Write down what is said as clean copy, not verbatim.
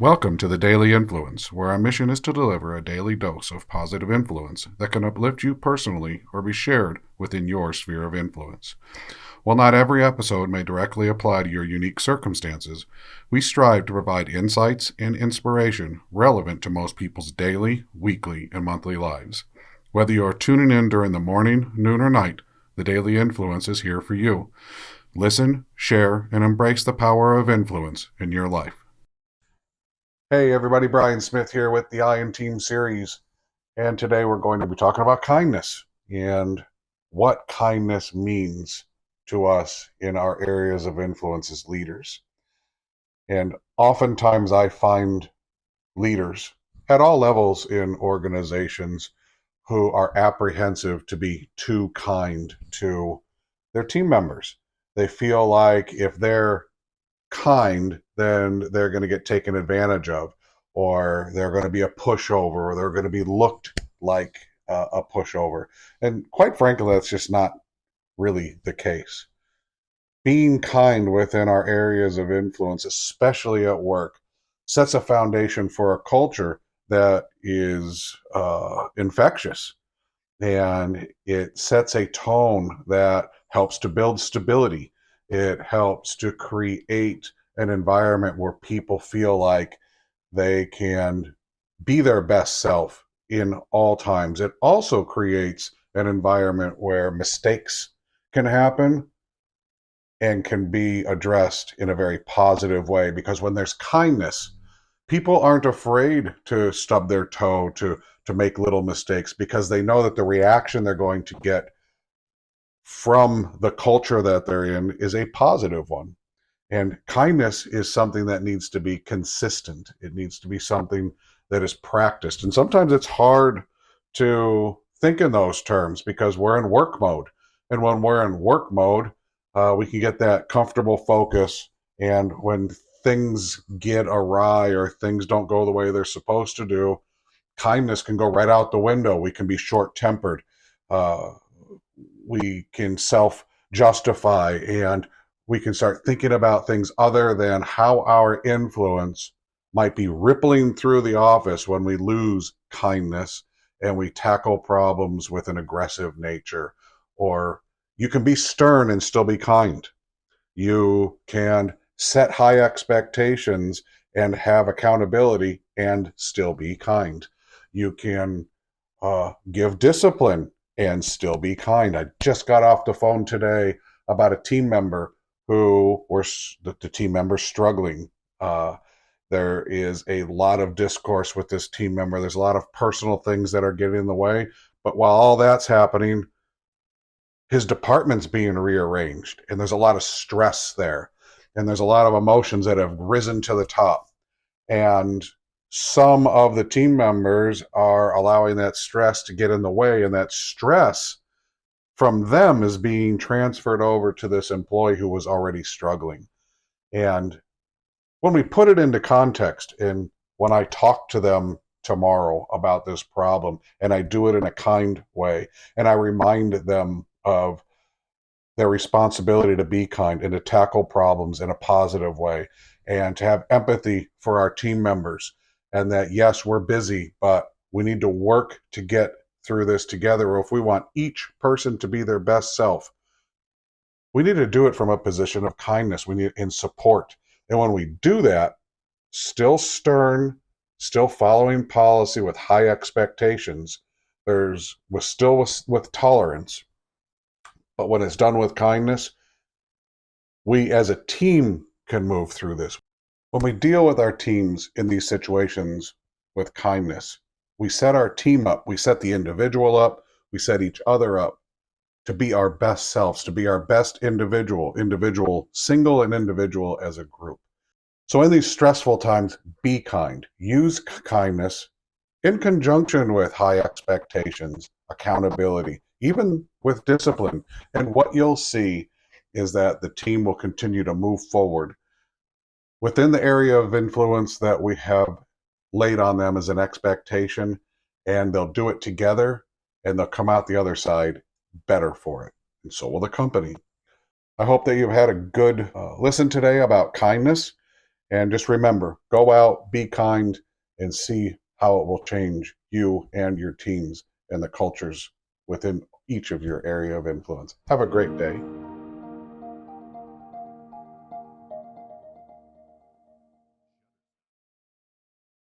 Welcome to the Daily Influence, where our mission is to deliver a daily dose of positive influence that can uplift you personally or be shared within your sphere of influence. While not every episode may directly apply to your unique circumstances, we strive to provide insights and inspiration relevant to most people's daily, weekly, and monthly lives. Whether you are tuning in during the morning, noon, or night, the Daily Influence is here for you. Listen, share, and embrace the power of influence in your life. Hey everybody, Brian Smith here with the Iron Team series, and today we're going to be talking about kindness and what kindness means to us in our areas of influence as leaders. And oftentimes I find leaders at all levels in organizations who are apprehensive to be too kind to their team members. They feel like if they're kind, then they're going to get taken advantage of, or they're going to be a pushover, or they're going to be looked like a pushover. And quite frankly, that's just not really the case. Being kind within our areas of influence, especially at work, sets a foundation for a culture that is infectious, and it sets a tone that helps to build stability. It helps to create an environment where people feel like they can be their best self in all times. It also creates an environment where mistakes can happen and can be addressed in a very positive way, because when there's kindness, people aren't afraid to stub their toe, to make little mistakes, because they know that the reaction they're going to get from the culture that they're in is a positive one. And kindness is something that needs to be consistent. It needs to be something that is practiced. And sometimes it's hard to think in those terms because we're in work mode. And when we're in work mode, we can get that comfortable focus. And when things get awry or things don't go the way they're supposed to do, kindness can go right out the window. We can be short-tempered. We can self-justify, and we can start thinking about things other than how our influence might be rippling through the office when we lose kindness and we tackle problems with an aggressive nature. Or you can be stern and still be kind. You can set high expectations and have accountability and still be kind. You can give discipline and still be kind. I just got off the phone today about a team member who were the team member struggling. There is a lot of discourse with this team member. There's a lot of personal things that are getting in the way. But while all that's happening, his department's being rearranged, and there's a lot of stress there, and there's a lot of emotions that have risen to the top. And some of the team members are allowing that stress to get in the way, and that stress from them is being transferred over to this employee who was already struggling. And when we put it into context, and when I talk to them tomorrow about this problem, and I do it in a kind way, and I remind them of their responsibility to be kind and to tackle problems in a positive way and to have empathy for our team members, and that yes, we're busy, but we need to work to get through this together. Or if we want each person to be their best self, we need to do it from a position of kindness. We need in support. And when we do that, still stern, still following policy with high expectations, with tolerance. But when it's done with kindness, we as a team can move through this. When we deal with our teams in these situations with kindness, we set our team up, we set the individual up, we set each other up to be our best selves, to be our best individual, single and individual as a group. So in these stressful times, be kind. Use kindness in conjunction with high expectations, accountability, even with discipline. And what you'll see is that the team will continue to move forward within the area of influence that we have laid on them as an expectation, and they'll do it together, and they'll come out the other side better for it. And so will the company. I hope that you've had a good listen today about kindness, And just remember, go out, be kind, and see how it will change you and your teams and the cultures within each of your area of influence. Have a great day.